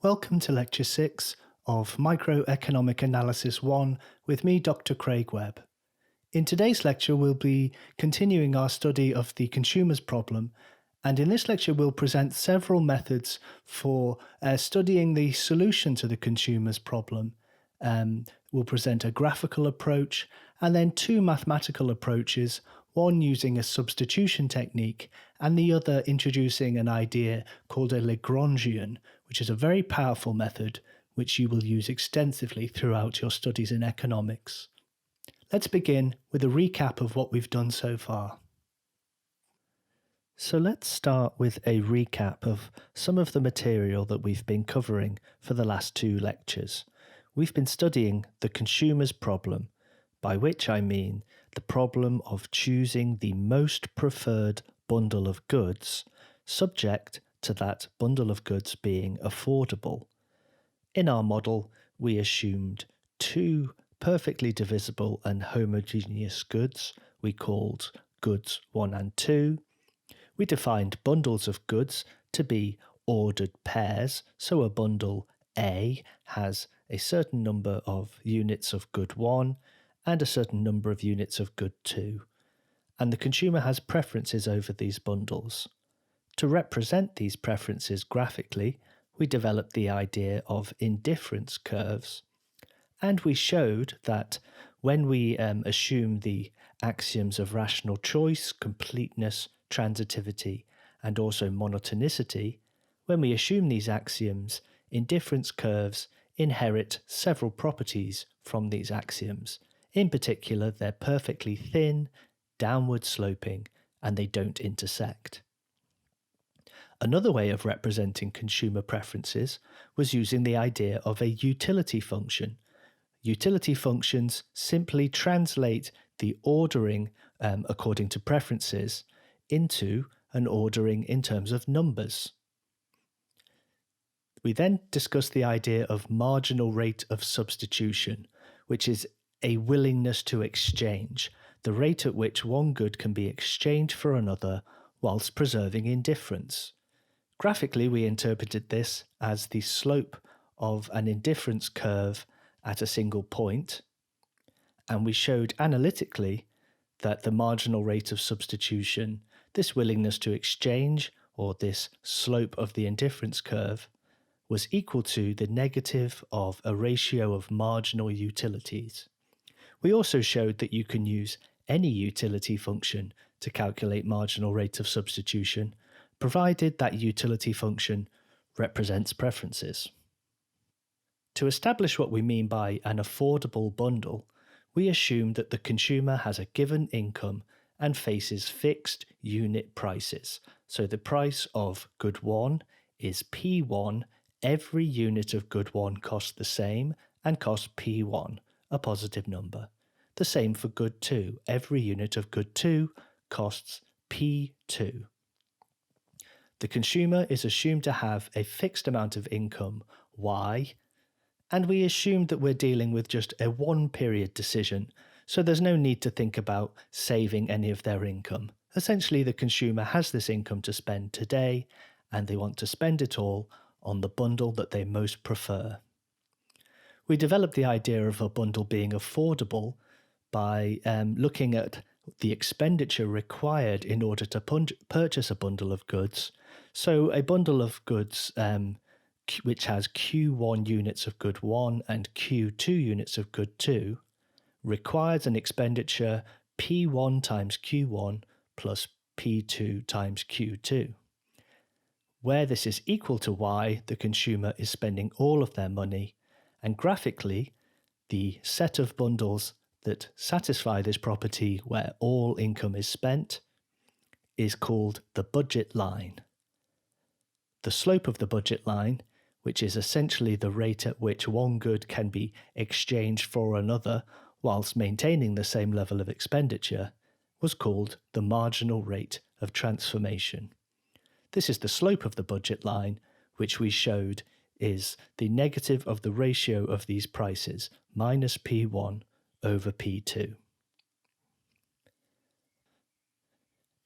Welcome to Lecture 6 of Microeconomic Analysis 1 with me, Dr. Craig Webb. In today's lecture, we'll be continuing our study of the consumer's problem, and in this lecture, we'll present several methods for studying the solution to the consumer's problem. We'll present a graphical approach and then two mathematical approaches, one using a substitution technique and the other introducing an idea called a Lagrangian, which is a very powerful method which you will use extensively throughout your studies in economics. Let's begin with a recap of what we've done so far. So let's start with a recap of some of the material that we've been covering for the last two lectures. We've been studying the consumer's problem, by which I mean the problem of choosing the most preferred bundle of goods, subject to that bundle of goods being affordable. In our model, we assumed two perfectly divisible and homogeneous goods we called goods 1 and 2. We defined bundles of goods to be ordered pairs, so a bundle A has a certain number of units of good 1 and a certain number of units of good 2, and the consumer has preferences over these bundles. To represent these preferences graphically, we developed the idea of indifference curves, and we showed that when we assume the axioms of rational choice, completeness, transitivity, and also monotonicity, when we assume these axioms, indifference curves inherit several properties from these axioms. In particular, they're perfectly thin, downward sloping, and they don't intersect. Another way of representing consumer preferences was using the idea of a utility function. Utility functions simply translate the ordering according to preferences into an ordering in terms of numbers. We then discussed the idea of marginal rate of substitution, which is a willingness to exchange, the rate at which one good can be exchanged for another whilst preserving indifference. Graphically, we interpreted this as the slope of an indifference curve at a single point, and we showed analytically that the marginal rate of substitution, this willingness to exchange, or this slope of the indifference curve, was equal to the negative of a ratio of marginal utilities. We also showed that you can use any utility function to calculate marginal rate of substitution, provided that utility function represents preferences. To establish what we mean by an affordable bundle, we assume that the consumer has a given income and faces fixed unit prices. So the price of good 1 is P1, every unit of good 1 costs the same and costs P1, a positive number. The same for good 2, every unit of good 2 costs P2. The consumer is assumed to have a fixed amount of income, Y, and we assume that we're dealing with just a one-period decision, so there's no need to think about saving any of their income. Essentially, the consumer has this income to spend today, and they want to spend it all on the bundle that they most prefer. We developed the idea of a bundle being affordable by looking at the expenditure required in order to purchase a bundle of goods. So a bundle of goods which has Q1 units of good 1 and Q2 units of good 2 requires an expenditure P1 times Q1 plus P2 times Q2. Where this is equal to Y, the consumer is spending all of their money, and graphically, the set of bundles that satisfy this property where all income is spent is called the budget line. The slope of the budget line, which is essentially the rate at which one good can be exchanged for another whilst maintaining the same level of expenditure, was called the marginal rate of transformation. This is the slope of the budget line, which we showed is the negative of the ratio of these prices, minus P1 over P2.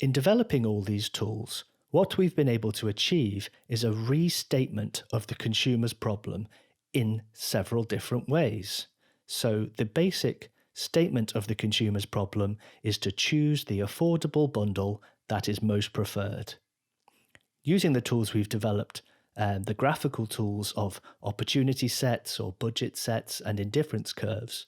In developing all these tools, What we've been able to achieve is a restatement of the consumer's problem in several different ways. So the basic statement of the consumer's problem is to choose the affordable bundle that is most preferred. Using the tools we've developed, the graphical tools of opportunity sets or budget sets and indifference curves,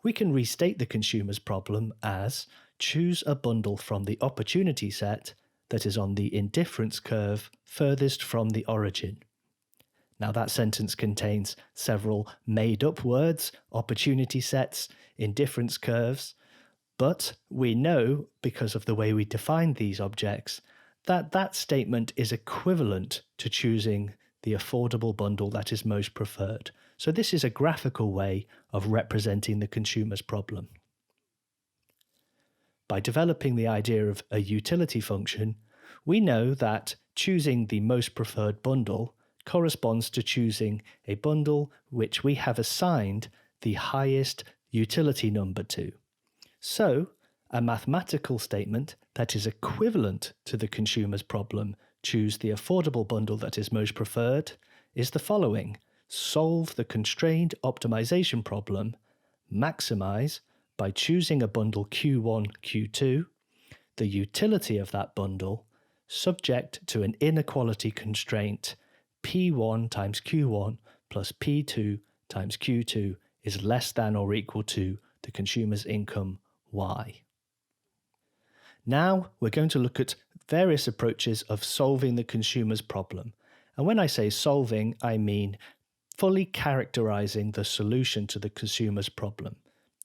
we can restate the consumer's problem as choose a bundle from the opportunity set that is on the indifference curve furthest from the origin. Now that sentence contains several made-up words, opportunity sets, indifference curves, but we know, because of the way we define these objects, that that statement is equivalent to choosing the affordable bundle that is most preferred. So this is a graphical way of representing the consumer's problem. By developing the idea of a utility function, we know that choosing the most preferred bundle corresponds to choosing a bundle which we have assigned the highest utility number to. So, a mathematical statement that is equivalent to the consumer's problem, choose the affordable bundle that is most preferred, is the following: solve the constrained optimization problem, maximize by choosing a bundle Q1, Q2, the utility of that bundle, subject to an inequality constraint P1 times Q1 plus P2 times Q2 is less than or equal to the consumer's income Y. Now we're going to look at various approaches of solving the consumer's problem. And when I say solving, I mean fully characterizing the solution to the consumer's problem.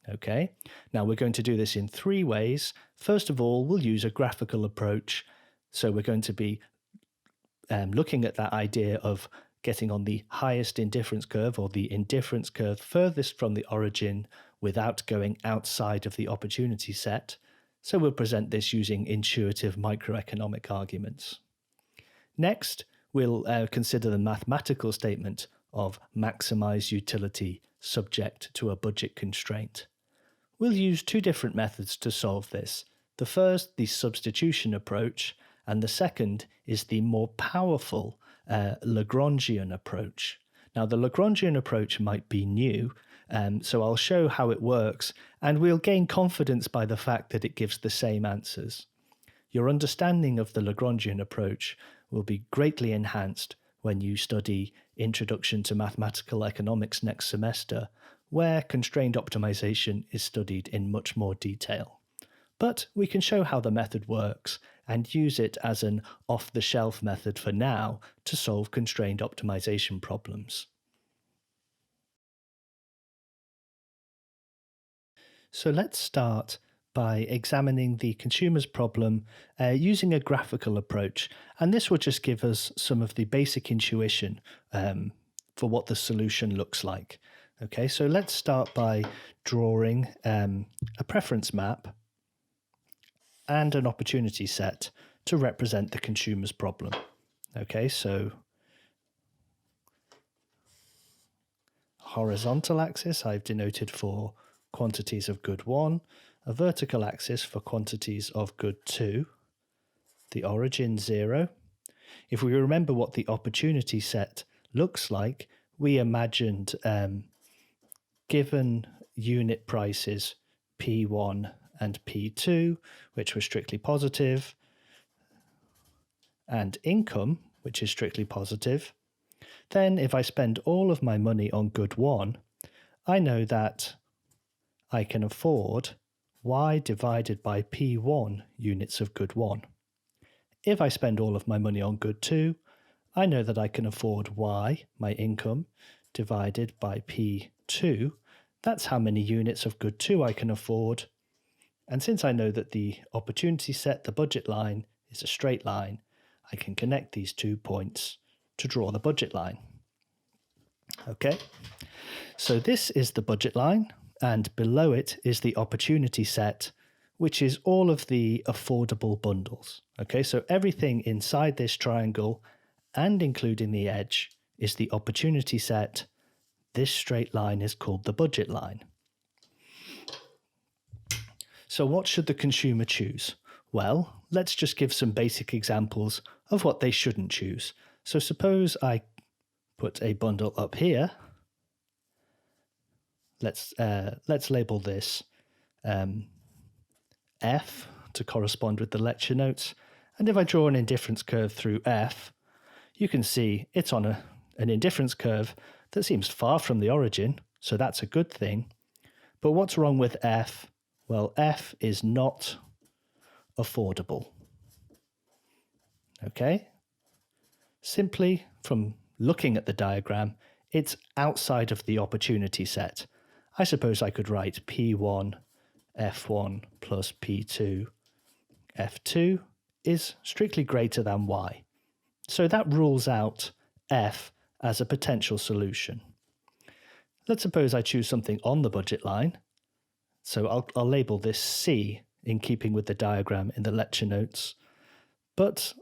Okay, now we're going to do this in three ways. First of all, we'll use a graphical approach. So we're going to be looking at that idea of getting on the highest indifference curve or the indifference curve furthest from the origin without going outside of the opportunity set. So we'll present this using intuitive microeconomic arguments. Next, we'll consider the mathematical statement of maximize utility subject to a budget constraint. We'll use two different methods to solve this. The first, the substitution approach, and the second is the more powerful Lagrangian approach. Now, the Lagrangian approach might be new, so I'll show how it works, and we'll gain confidence by the fact that it gives the same answers. Your understanding of the Lagrangian approach will be greatly enhanced when you study Introduction to Mathematical Economics next semester, where constrained optimization is studied in much more detail. But we can show how the method works and use it as an off-the-shelf method for now to solve constrained optimization problems. So let's start by examining the consumer's problem using a graphical approach, and this will just give us some of the basic intuition for what the solution looks like. Okay, so let's start by drawing a preference map and an opportunity set to represent the consumer's problem. Okay, so horizontal axis I've denoted for quantities of good 1, a vertical axis for quantities of good 2, the origin 0. If we remember what the opportunity set looks like, we imagined given unit prices P1 and P2, which were strictly positive, and income, which is strictly positive, then if I spend all of my money on good 1, I know that I can afford Y divided by P1 units of good 1. If I spend all of my money on good 2, I know that I can afford Y, my income, divided by P2. That's how many units of good 2 I can afford. And since I know that the opportunity set, the budget line, is a straight line, I can connect these 2 points to draw the budget line. Okay, so this is the budget line, and below it is the opportunity set, which is all of the affordable bundles. Okay, so everything inside this triangle and including the edge is the opportunity set. This straight line is called the budget line. So what should the consumer choose? Well, let's just give some basic examples of what they shouldn't choose. So suppose I put a bundle up here. Let's label this F to correspond with the lecture notes. And if I draw an indifference curve through F, you can see it's on an indifference curve that seems far from the origin, so that's a good thing. But what's wrong with F? Well, F is not affordable. Okay? Simply from looking at the diagram, it's outside of the opportunity set. I suppose I could write P1 F1 plus P2 F2 is strictly greater than Y. So that rules out F as a potential solution. Let's suppose I choose something on the budget line. So I'll label this C in keeping with the diagram in the lecture notes. But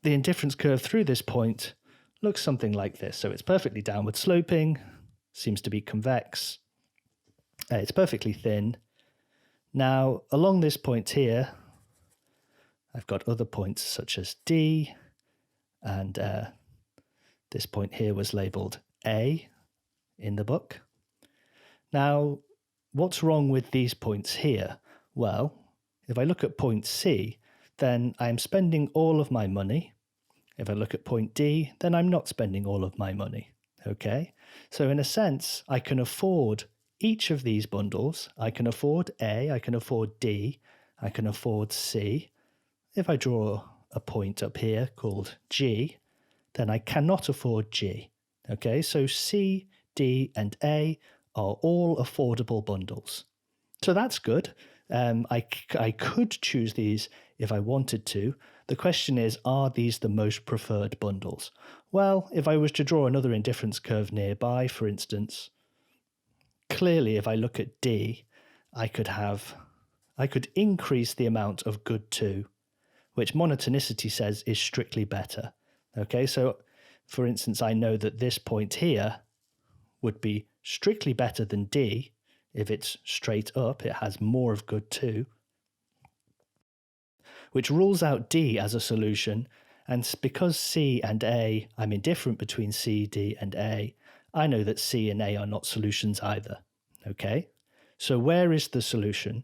the indifference curve through this point looks something like this. So it's perfectly downward sloping, seems to be convex. It's perfectly thin. Now, along this point here, I've got other points such as D, and this point here was labelled A in the book. Now, what's wrong with these points here? Well, if I look at point C, then I'm spending all of my money. If I look at point D, then I'm not spending all of my money. Okay? So in a sense, I can afford each of these bundles. I can afford A, I can afford D, I can afford C. If I draw a point up here called G, then I cannot afford G. Okay, so C, D, and A are all affordable bundles. So that's good. I could choose these if I wanted to. The question is, are these the most preferred bundles? Well, if I was to draw another indifference curve nearby, for instance, clearly if I look at D, I could increase the amount of good 2, which monotonicity says is strictly better. Okay, so for instance, I know that this point here would be strictly better than D. If it's straight up, it has more of good 2, which rules out D as a solution. And because C and A, I'm indifferent between C, D, and A, I know that C and A are not solutions either. Okay, so where is the solution?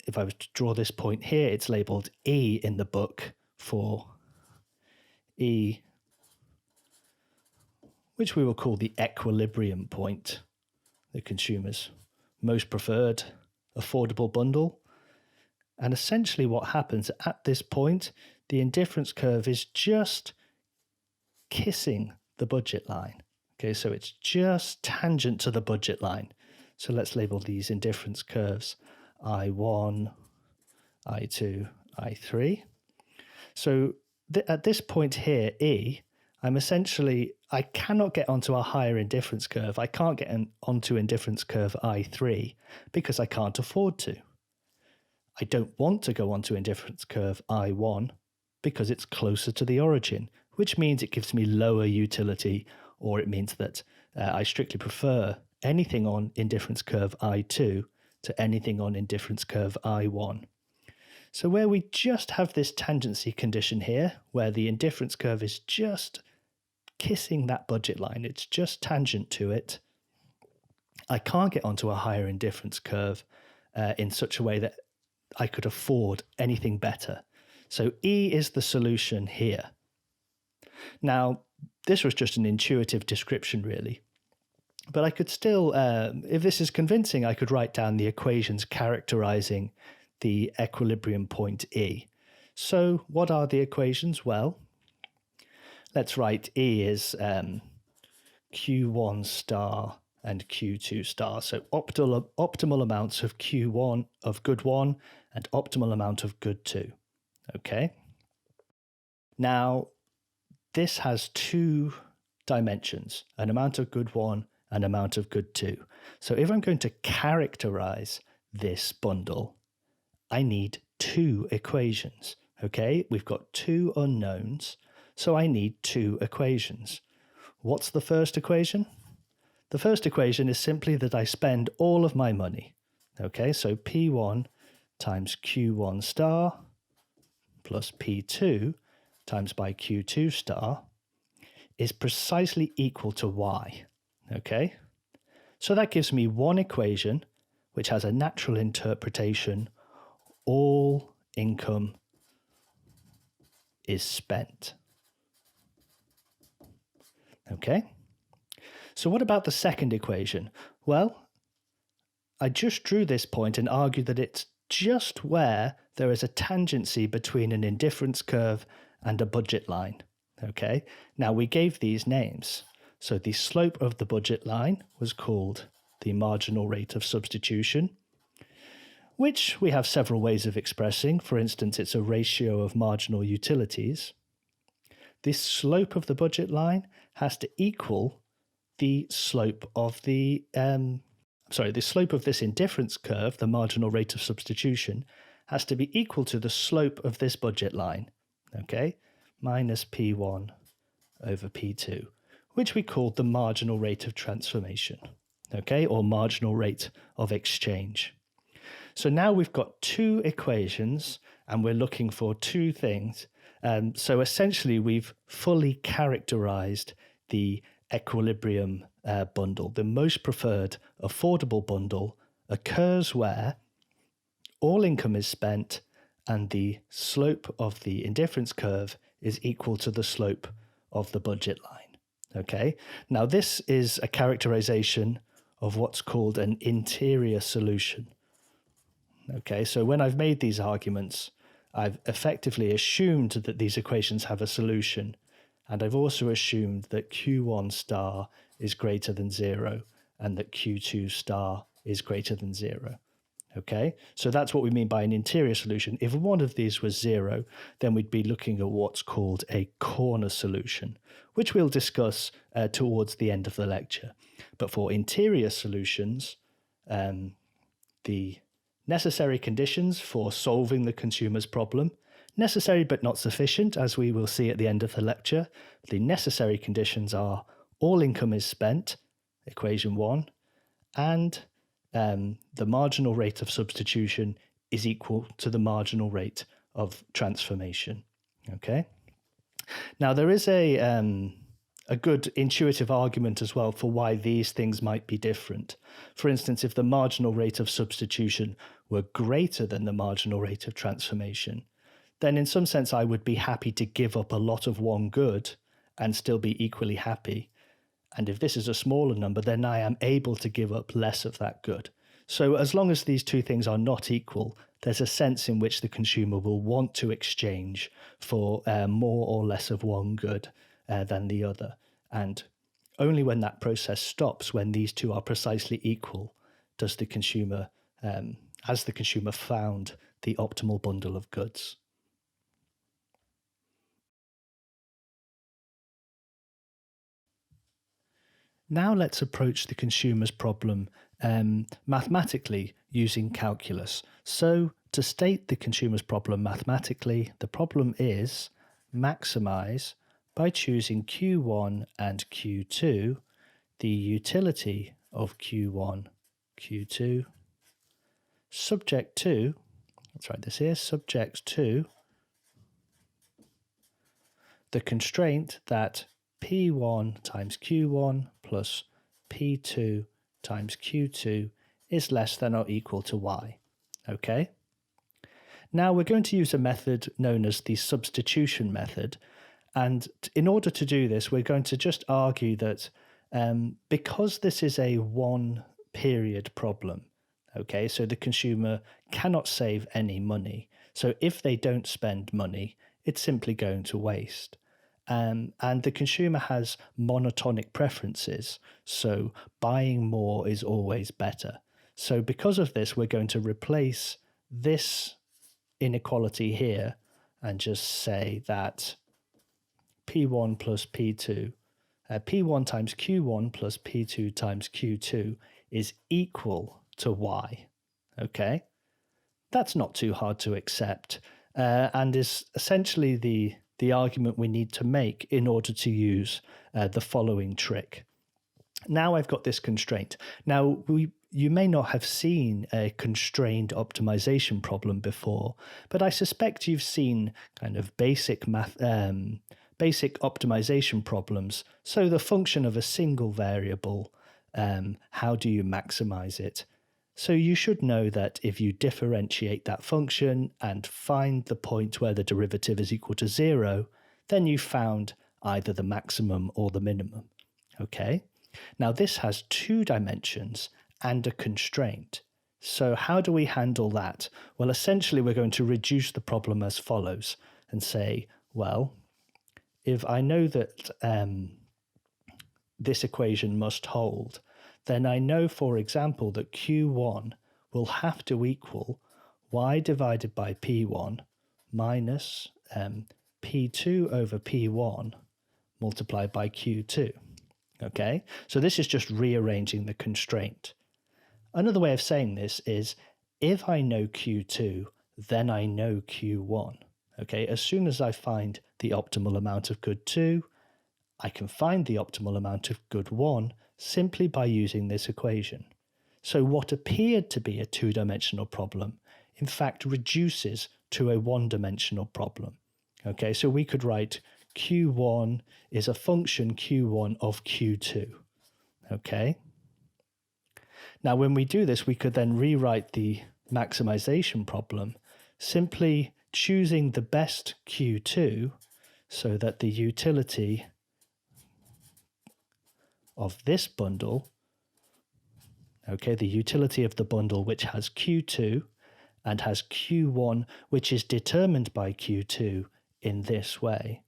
If I was to draw this point here, it's labelled E in the book for E, which we will call the equilibrium point, the consumer's most preferred affordable bundle. And essentially what happens at this point, the indifference curve is just kissing the budget line. Okay, so it's just tangent to the budget line. So let's label these indifference curves I1, I2, I3. So at this point here, E, I cannot get onto a higher indifference curve. I can't get onto indifference curve I3 because I can't afford to. I don't want to go onto indifference curve I1 because it's closer to the origin, which means it gives me lower utility, or it means that I strictly prefer anything on indifference curve I2 to anything on indifference curve I1. So where we just have this tangency condition here, where the indifference curve is just kissing that budget line, it's just tangent to it, I can't get onto a higher indifference curve in such a way that I could afford anything better. So E is the solution here. Now, this was just an intuitive description, really. But I could still, if this is convincing, I could write down the equations characterizing the equilibrium point E. So what are the equations? Well, let's write E is Q1 star and Q2 star. So optimal amounts of Q1 of good 1 and optimal amount of good 2. Okay. Now, this has 2 dimensions, an amount of good 1 and amount of good 2. So if I'm going to characterize this bundle, I need 2 equations. Okay, we've got 2 unknowns, so I need 2 equations. What's the first equation? The first equation is simply that I spend all of my money. Okay, so P1 times Q1 star plus P2 times by Q2 star is precisely equal to Y. Okay? So that gives me one equation which has a natural interpretation: all income is spent. Okay? So what about the second equation? Well, I just drew this point and argued that it's just where there is a tangency between an indifference curve and a budget line. Okay? Now we gave these names. So the slope of the budget line was called the marginal rate of substitution, which we have several ways of expressing. For instance, it's a ratio of marginal utilities. The slope of the budget line has to equal the slope of the slope of this indifference curve, the marginal rate of substitution, has to be equal to the slope of this budget line, okay, minus P1 over P2, which we called the marginal rate of transformation, okay, or marginal rate of exchange. So now we've got two equations and we're looking for two things. So essentially we've fully characterized the equilibrium bundle. The most preferred affordable bundle occurs where all income is spent and the slope of the indifference curve is equal to the slope of the budget line. Okay, now this is a characterization of what's called an interior solution. Okay, so when I've made these arguments, I've effectively assumed that these equations have a solution, and I've also assumed that Q1 star is greater than 0 and that Q2 star is greater than 0. Okay, so that's what we mean by an interior solution. If one of these was 0, then we'd be looking at what's called a corner solution, which we'll discuss towards the end of the lecture. But for interior solutions, the necessary conditions for solving the consumer's problem, necessary but not sufficient, as we will see at the end of the lecture. The necessary conditions are all income is spent, equation 1, and the marginal rate of substitution is equal to the marginal rate of transformation. Okay. Now there is a good intuitive argument as well for why these things might be different. For instance, if the marginal rate of substitution were greater than the marginal rate of transformation, then in some sense I would be happy to give up a lot of one good and still be equally happy. And if this is a smaller number, then I am able to give up less of that good. So as long as these two things are not equal, there's a sense in which the consumer will want to exchange for more or less of one good than the other. And only when that process stops, when these two are precisely equal, does the consumer, has the consumer found the optimal bundle of goods. Now let's approach the consumer's problem mathematically using calculus. So to state the consumer's problem mathematically, the problem is maximize by choosing Q1 and Q2 the utility of Q1, Q2, subject to, let's write this here, subject to the constraint that P1 times Q1 plus P2 times Q2 is less than or equal to Y. Okay? Now we're going to use a method known as the substitution method. And in order to do this, we're going to just argue that because this is a one period problem, okay, so the consumer cannot save any money. So if they don't spend money, it's simply going to waste. And the consumer has monotonic preferences, so buying more is always better. So because of this, we're going to replace this inequality here and just say that P1 plus P2, P1 times Q1 plus P2 times Q2 is equal to Y. Okay? That's not too hard to accept and is essentially the argument we need to make in order to use the following trick. Now I've got this constraint. Now, you may not have seen a constrained optimization problem before, but I suspect you've seen kind of basic optimization problems. So the function of a single variable, how do you maximize it? So you should know that if you differentiate that function and find the point where the derivative is equal to 0, then you've found either the maximum or the minimum. Okay? Now this has 2 dimensions and a constraint. So how do we handle that? Well, essentially we're going to reduce the problem as follows and say, well, if I know that this equation must hold, then I know, for example, that Q1 will have to equal y divided by P1 minus P2 over P1 multiplied by Q2. Okay, so this is just rearranging the constraint. Another way of saying this is, if I know Q2, then I know Q1. Okay, as soon as I find the optimal amount of good 2, I can find the optimal amount of good 1 simply by using this equation. So what appeared to be a 2-dimensional problem, in fact, reduces to a 1-dimensional problem. Okay, so we could write Q1 is a function Q1 of Q2. Okay. Now, when we do this, we could then rewrite the maximization problem simply choosing the best Q2 so that the utility of this bundle, okay, the utility of the bundle which has Q2 and has Q1 which is determined by Q2 in this way.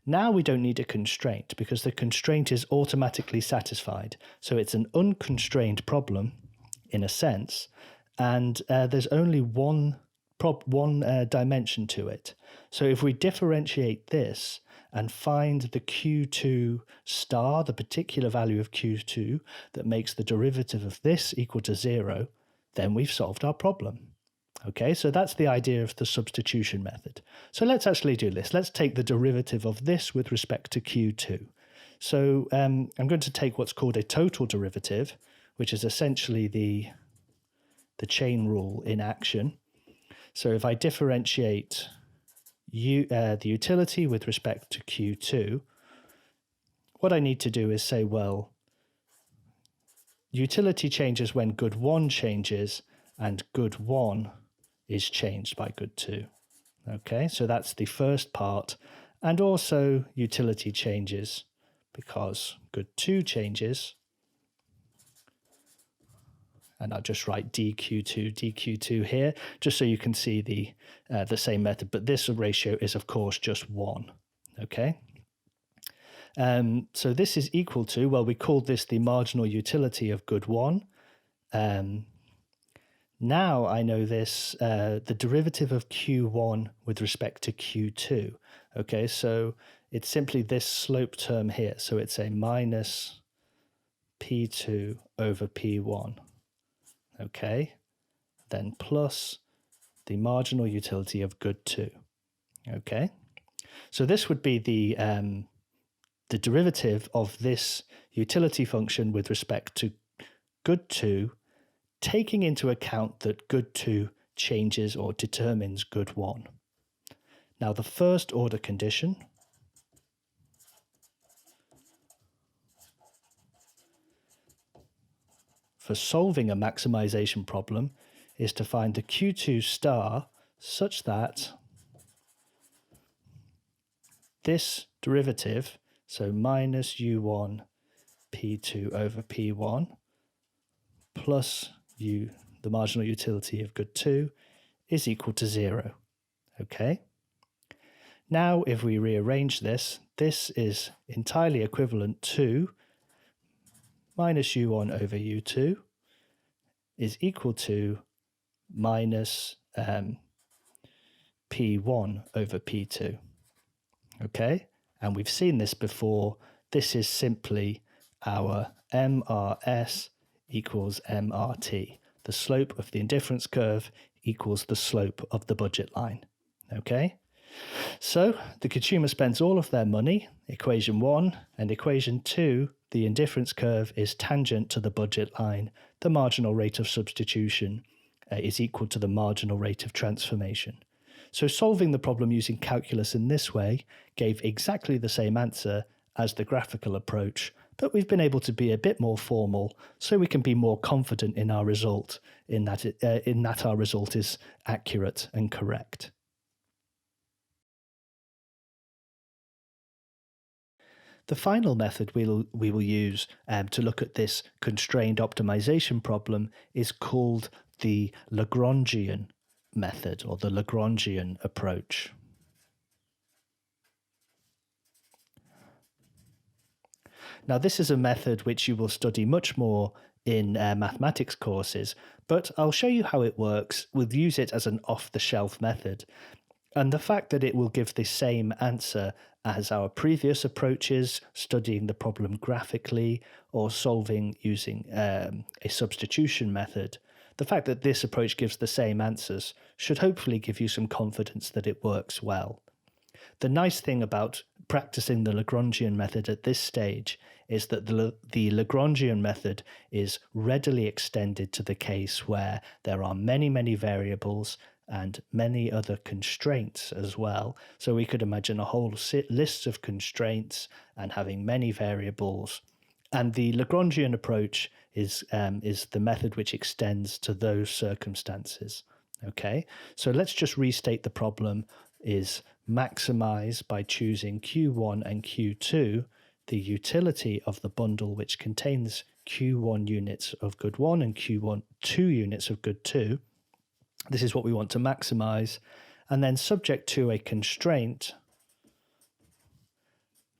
Now we don't need a constraint because the constraint is automatically satisfied. So it's an unconstrained problem in a sense, and there's only one dimension to it. So if we differentiate this and find the Q2 star, the particular value of Q2 that makes the derivative of this equal to 0, then we've solved our problem. Okay, so that's the idea of the substitution method. So let's actually do this. Let's take the derivative of this with respect to Q2. So I'm going to take what's called a total derivative, which is essentially the chain rule in action. So if I differentiate the utility with respect to Q2, what I need to do is say, well, utility changes when good 1 changes and good 1 is changed by good 2. Okay, so that's the first part. And also utility changes because good 2 changes. And I'll just write dq2 here, just so you can see the same method. But this ratio is, of course, just 1. Okay. So this is equal to, well, we called this the marginal utility of good 1. Now I know this, the derivative of Q1 with respect to Q2. Okay, so it's simply this slope term here. So it's a minus P2 over P1. Okay, then plus the marginal utility of good 2. Okay, so this would be the derivative of this utility function with respect to good 2, taking into account that good 2 changes or determines good 1. Now the first order condition for solving a maximization problem is to find the Q2 star such that this derivative, so minus U1 P2 over P1 plus the marginal utility of good 2 is equal to 0. Okay. Now if we rearrange this, this is entirely equivalent to minus U1 over U2 is equal to minus P1 over P2. Okay, and we've seen this before. This is simply our MRS equals MRT. The slope of the indifference curve equals the slope of the budget line. Okay, so the consumer spends all of their money, equation 1, and equation 2 the indifference curve is tangent to the budget line, the marginal rate of substitution is equal to the marginal rate of transformation. So solving the problem using calculus in this way gave exactly the same answer as the graphical approach, but we've been able to be a bit more formal so we can be more confident in our result, in that our result is accurate and correct. The final method we will use to look at this constrained optimization problem is called the Lagrangian method, or the Lagrangian approach. Now, this is a method which you will study much more in mathematics courses, but I'll show you how it works. We'll use it as an off-the-shelf method. And the fact that it will give the same answer as our previous approaches, studying the problem graphically or solving using a substitution method, the fact that this approach gives the same answers should hopefully give you some confidence that it works well. The nice thing about practicing the Lagrangian method at this stage is that the Lagrangian method is readily extended to the case where there are many, many variables and many other constraints as well. So we could imagine a whole list of constraints and having many variables. And the Lagrangian approach is the method which extends to those circumstances. Okay, so let's just restate the problem is maximize by choosing Q1 and Q2 the utility of the bundle which contains Q1 units of good 1 and Q1 2 units of good 2. This is what we want to maximize, and then subject to a constraint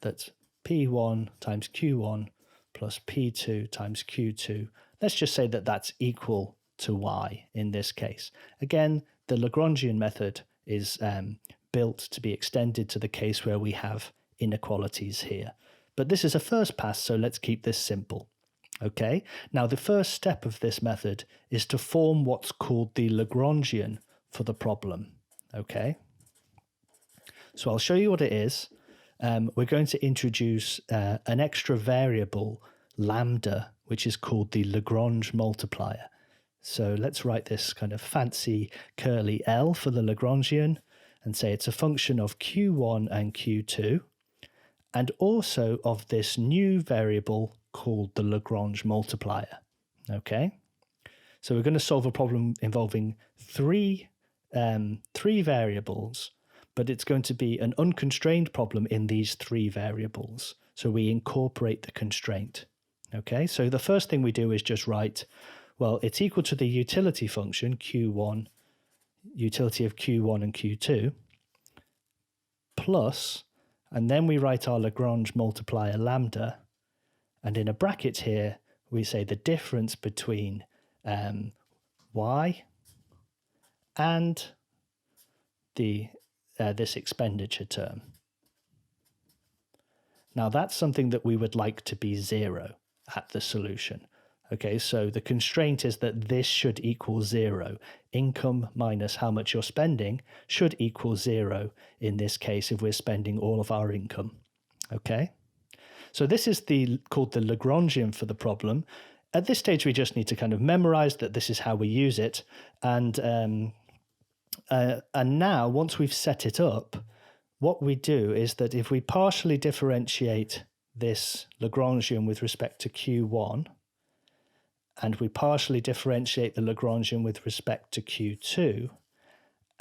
that's P1 times Q1 plus P2 times Q2. Let's just say that that's equal to Y in this case. Again, the Lagrangian method is built to be extended to the case where we have inequalities here. But this is a first pass, so let's keep this simple. Okay, now the first step of this method is to form what's called the Lagrangian for the problem. Okay, so I'll show you what it is. We're going to introduce an extra variable, lambda, which is called the Lagrange multiplier. So let's write this kind of fancy curly L for the Lagrangian and say it's a function of Q1 and Q2, and also of this new variable called the Lagrange multiplier. Okay, so we're going to solve a problem involving three variables, but it's going to be an unconstrained problem in these three variables. So we incorporate the constraint. Okay, so the first thing we do is just write, well, it's equal to the utility function Q1, utility of Q1 and Q2, plus, and then we write our Lagrange multiplier lambda, and in a bracket here, we say the difference between y and this expenditure term. Now that's something that we would like to be 0 at the solution. Okay, so the constraint is that this should equal 0. Income minus how much you're spending should equal 0 in this case if we're spending all of our income. Okay, so this is called the Lagrangian for the problem. At this stage, we just need to kind of memorize that this is how we use it. And now, once we've set it up, what we do is that if we partially differentiate this Lagrangian with respect to Q1, and we partially differentiate the Lagrangian with respect to Q2,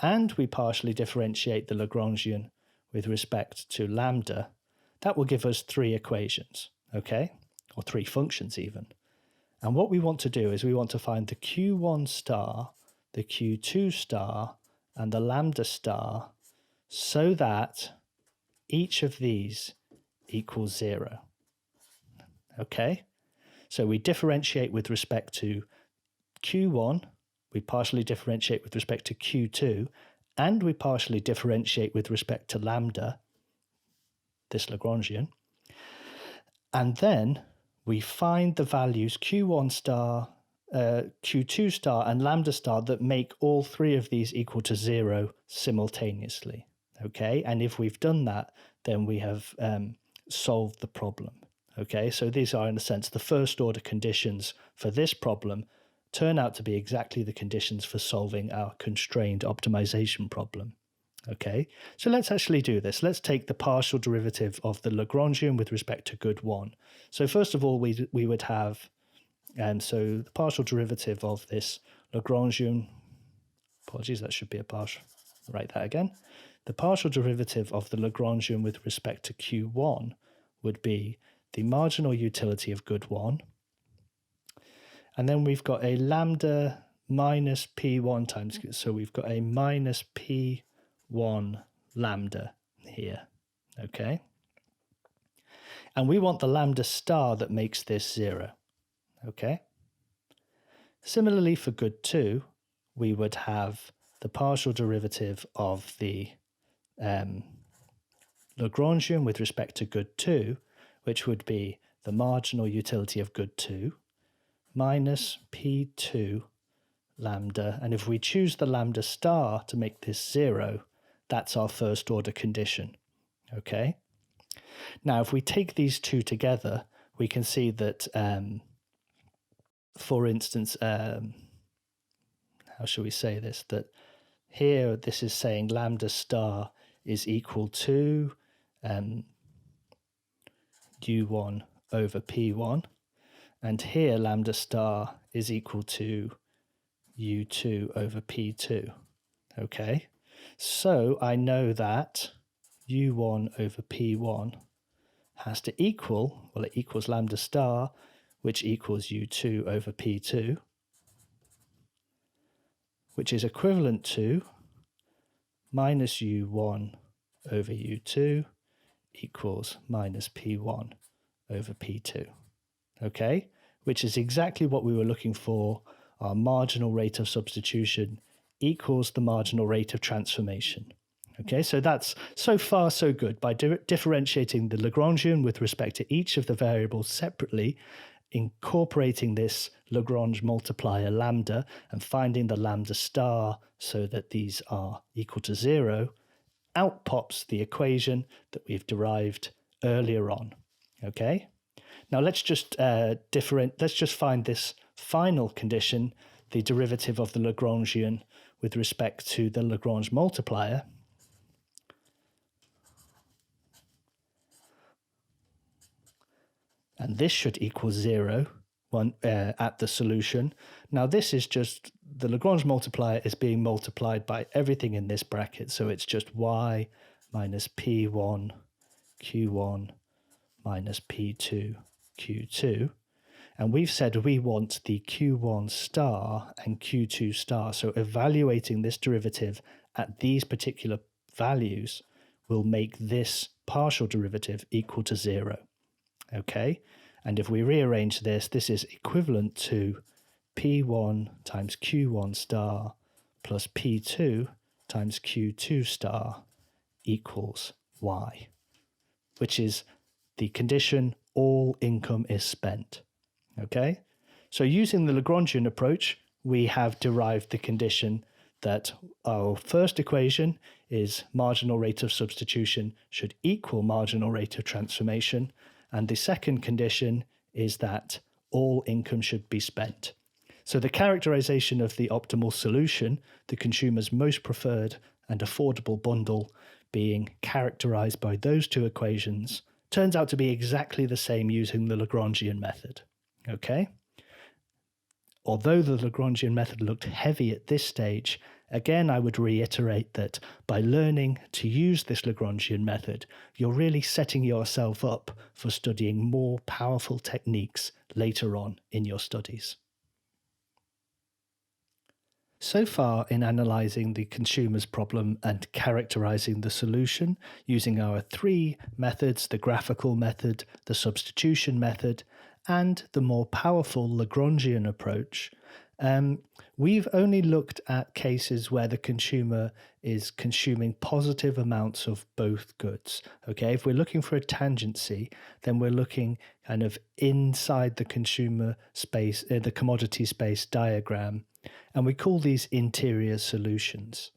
and we partially differentiate the Lagrangian with respect to lambda, that will give us 3 equations, okay? Or 3 functions even. And what we want to do is we want to find the Q1 star, the Q2 star, and the lambda star so that each of these equals 0. Okay? So we differentiate with respect to Q1, we partially differentiate with respect to Q2, and we partially differentiate with respect to lambda, this Lagrangian. And then we find the values Q1 star, Q2 star, and lambda star that make all 3 of these equal to 0 simultaneously. Okay, and if we've done that, then we have solved the problem. Okay, so these are, in a sense, the first order conditions for this problem turn out to be exactly the conditions for solving our constrained optimization problem. Okay, so let's actually do this. Let's take the partial derivative of the Lagrangian with respect to good 1. So first of all, we would have, and so the partial derivative of this Lagrangian, apologies, that should be a partial, write that again. The partial derivative of the Lagrangian with respect to Q1 would be the marginal utility of good 1. And then we've got a lambda minus P1 times, so we've got a minus P1 lambda here, okay? And we want the lambda star that makes this 0, okay? Similarly for good 2, we would have the partial derivative of the Lagrangian with respect to good 2, which would be the marginal utility of good 2 minus P2 lambda. And if we choose the lambda star to make this 0, that's our first order condition. Okay. Now, if we take these two together, we can see that, for instance, how shall we say this? That here, this is saying lambda star is equal to U1 over P1. And here, lambda star is equal to U2 over P2. Okay, so I know that U1 over P1 has to equal, well, it equals lambda star, which equals U2 over P2, which is equivalent to minus U1 over U2 equals minus P1 over P2. Okay, which is exactly what we were looking for. Our marginal rate of substitution equals the marginal rate of transformation. Okay, so that's so far so good. By differentiating the Lagrangian with respect to each of the variables separately, incorporating this Lagrange multiplier lambda and finding the lambda star so that these are equal to 0, out pops the equation that we've derived earlier on. Okay, now let's just find this final condition, the derivative of the Lagrangian with respect to the Lagrange multiplier. And this should equal 0 at the solution. Now this is just, the Lagrange multiplier is being multiplied by everything in this bracket. So it's just y minus P1 Q1 minus P2 Q2. And we've said we want the Q1 star and Q2 star. So evaluating this derivative at these particular values will make this partial derivative equal to 0. Okay, and if we rearrange this, this is equivalent to P1 times Q1 star plus P2 times Q2 star equals Y, which is the condition all income is spent. Okay, so using the Lagrangian approach, we have derived the condition that our first equation is marginal rate of substitution should equal marginal rate of transformation. And the second condition is that all income should be spent. So the characterization of the optimal solution, the consumer's most preferred and affordable bundle, being characterized by those two equations, turns out to be exactly the same using the Lagrangian method. Okay? Although the Lagrangian method looked heavy at this stage, again, I would reiterate that by learning to use this Lagrangian method, you're really setting yourself up for studying more powerful techniques later on in your studies. So far in analysing the consumer's problem and characterising the solution using our three methods, the graphical method, the substitution method, and the more powerful Lagrangian approach, we've only looked at cases where the consumer is consuming positive amounts of both goods. Okay, if we're looking for a tangency, then we're looking kind of inside the consumer space, the commodity space diagram, and we call these interior solutions.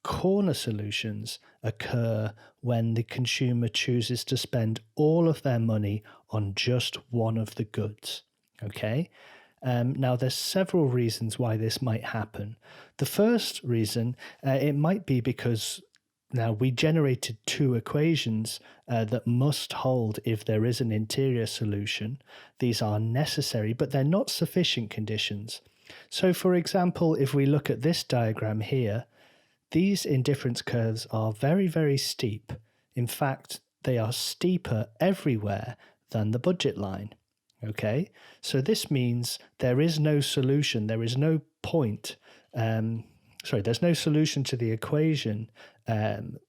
corner solutions occur when the consumer chooses to spend all of their money on just one of the goods. Okay? Now, there's several reasons why this might happen. The first reason, it might be because now we generated two equations that must hold if there is an interior solution. These are necessary, but they're not sufficient conditions. So, for example, if we look at this diagram here, these indifference curves are very, very steep. In fact, they are steeper everywhere than the budget line. Okay, so this means there is no solution, there is no point, there's no solution to the equation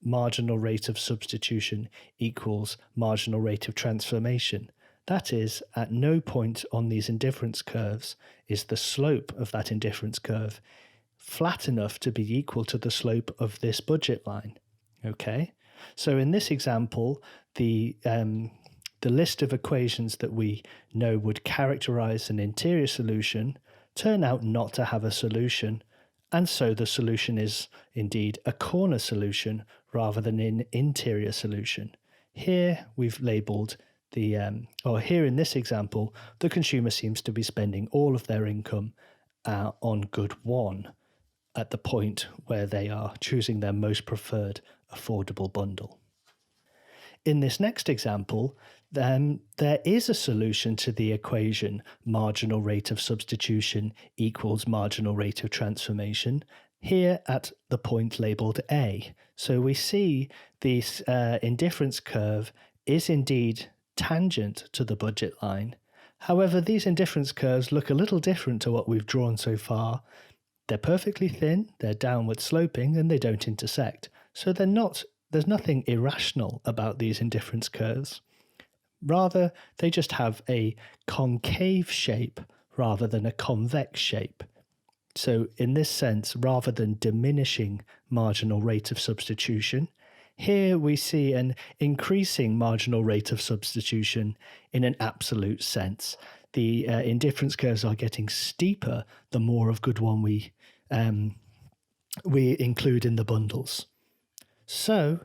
marginal rate of substitution equals marginal rate of transformation. That is, at no point on these indifference curves is the slope of that indifference curve flat enough to be equal to the slope of this budget line. Okay, so in this example, the list of equations that we know would characterize an interior solution turn out not to have a solution, and so the solution is indeed a corner solution rather than an interior solution. Here we've labeled here in this example, the consumer seems to be spending all of their income on good 1 at the point where they are choosing their most preferred affordable bundle. In this next example, then there is a solution to the equation marginal rate of substitution equals marginal rate of transformation here at the point labelled A. So we see this indifference curve is indeed tangent to the budget line. However, these indifference curves look a little different to what we've drawn so far. They're perfectly thin, they're downward sloping, and they don't intersect. So there's nothing irrational about these indifference curves. Rather, they just have a concave shape rather than a convex shape. So in this sense, rather than diminishing marginal rate of substitution, here we see an increasing marginal rate of substitution in an absolute sense. The indifference curves are getting steeper the more of good 1 we include in the bundles. So,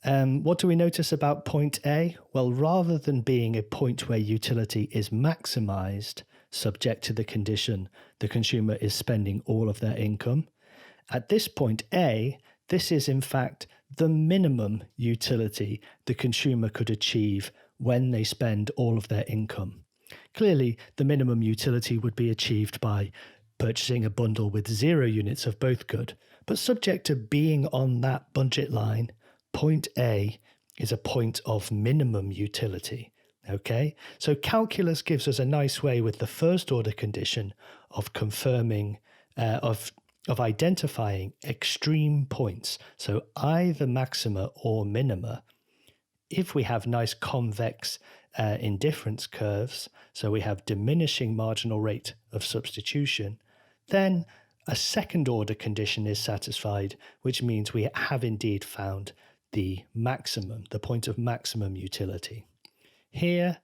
what do we notice about point A? Well, rather than being a point where utility is maximized, subject to the condition the consumer is spending all of their income, at this point A, this is in fact the minimum utility the consumer could achieve when they spend all of their income. Clearly, the minimum utility would be achieved by purchasing a bundle with 0 units of both good, but subject to being on that budget line, point A is a point of minimum utility. Okay, so calculus gives us a nice way with the first order condition of confirming, of identifying extreme points, so either maxima or minima. If we have nice convex indifference curves, so we have diminishing marginal rate of substitution, then a second order condition is satisfied, which means we have indeed found the maximum, the point of maximum utility. Here,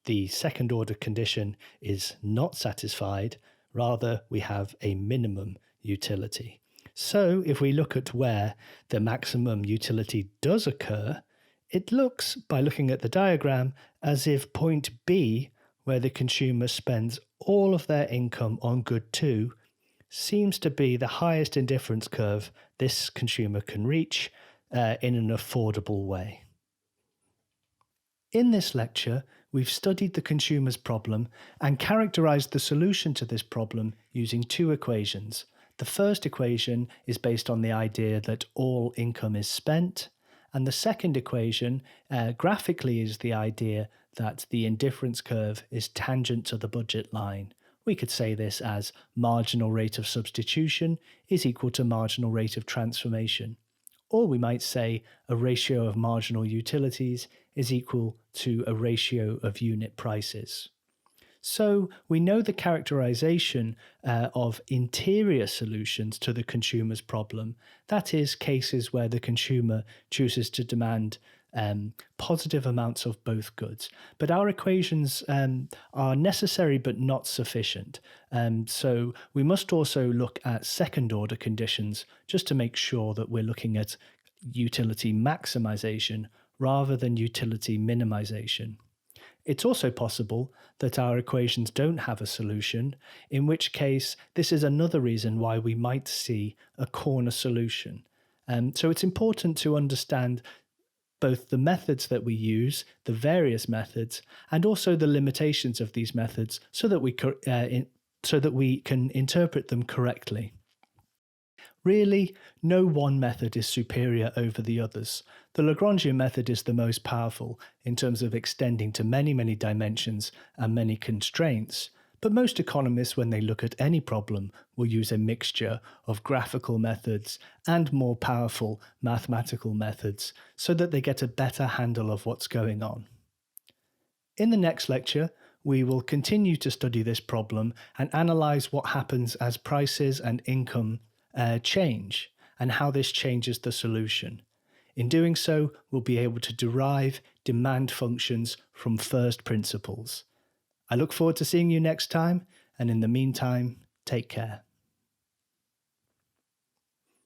the second order condition is not satisfied, rather we have a minimum utility. So if we look at where the maximum utility does occur, it looks, by looking at the diagram, as if point B, where the consumer spends all of their income on good 2, seems to be the highest indifference curve this consumer can reach in an affordable way. In this lecture, we've studied the consumer's problem and characterized the solution to this problem using 2 equations. The first equation is based on the idea that all income is spent, and the second equation graphically is the idea that the indifference curve is tangent to the budget line. We could say this as marginal rate of substitution is equal to marginal rate of transformation. Or we might say a ratio of marginal utilities is equal to a ratio of unit prices. So we know the characterization of interior solutions to the consumer's problem. That is, cases where the consumer chooses to demand positive amounts of both goods. But our equations are necessary but not sufficient. So we must also look at second order conditions just to make sure that we're looking at utility maximization rather than utility minimization. It's also possible that our equations don't have a solution, in which case this is another reason why we might see a corner solution. So it's important to understand both the methods that we use, the various methods, and also the limitations of these methods so that we can interpret them correctly. Really, no one method is superior over the others. The Lagrangian method is the most powerful in terms of extending to many, many dimensions and many constraints. But most economists, when they look at any problem, will use a mixture of graphical methods and more powerful mathematical methods so that they get a better handle of what's going on. In the next lecture, we will continue to study this problem and analyze what happens as prices and income change and how this changes the solution. In doing so, we'll be able to derive demand functions from first principles. I look forward to seeing you next time, and in the meantime, take care.